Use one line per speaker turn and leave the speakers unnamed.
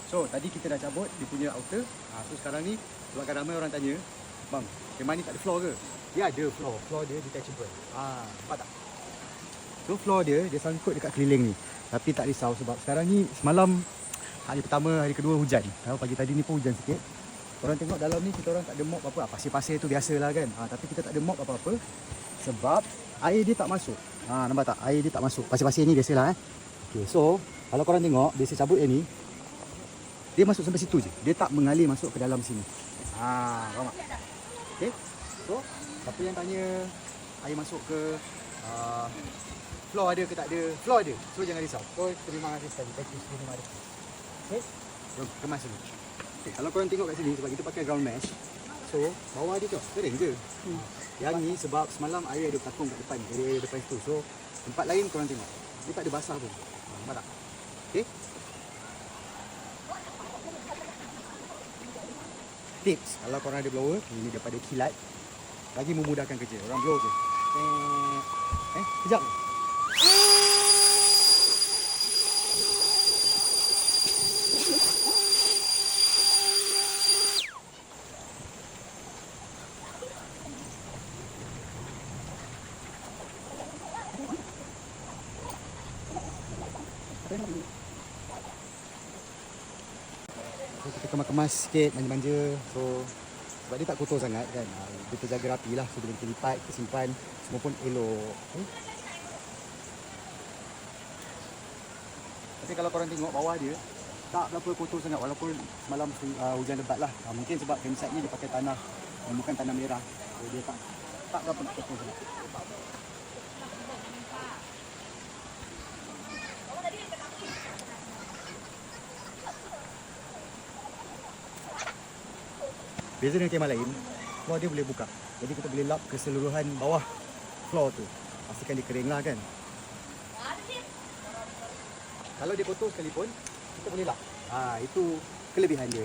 So tadi kita dah cabut dia punya outer. So sekarang ni sebabkan ramai orang tanya, bang, memang ni tak ada floor ke? Dia ada floor. Floor dia detachable. Nampak tak? So floor dia sangkut dekat keliling ni. Tapi tak risau sebab sekarang ni semalam hari pertama, hari kedua hujan. Pagi tadi ni pun hujan sikit. Korang tengok dalam ni kita orang tak ada mop apa. Pasir-pasir tu biasalah kan. Tapi kita tak ada mop apa-apa sebab air dia tak masuk. Nampak tak? Air dia tak masuk. Pasir-pasir ni biasalah Okay, so kalau korang tengok dia cabut yang ni, dia masuk sampai situ je. Dia tak mengalir masuk ke dalam sini. Faham tak? Okay. So, siapa yang tanya air masuk ke floor ada ke tak ada? Floor ada. So, jangan risau. So, terima kasih sekali. Thank you. Terima kasih. Okay. Jom, kemas dulu. Okay, kalau korang tengok kat sini, sebab kita pakai ground mesh. So, bawah dia tu kering je. Yang ni sebab semalam air ada bertakung kat depan. Jadi air depan situ. So, tempat lain korang tengok. Dia tak ada basah pun. Nampak tak? Okay. Tips, kalau korang ada blower, ini daripada kilat, lagi memudahkan kerja. Orang blow je. Kejap. So, kita kemas-kemas sikit, manja-manja. So, sebab dia tak kotor sangat kan. Kita jaga rapi lah. So, bila kita lipat, kita simpan, semua pun elok. Tapi kalau korang tengok bawah dia, tak berapa kotor sangat walaupun semalam hujan lebat lah. Mungkin sebab campsite ni dia pakai tanah, bukan tanah merah. So, dia tak berapa nak kotor sangat. Beza dengan kemah lain, floor dia boleh buka. Jadi kita boleh lap keseluruhan bawah floor tu. Pastikan dia kering lah kan. Kalau dia kotor sekalipun, kita boleh lap. Itu kelebihan dia.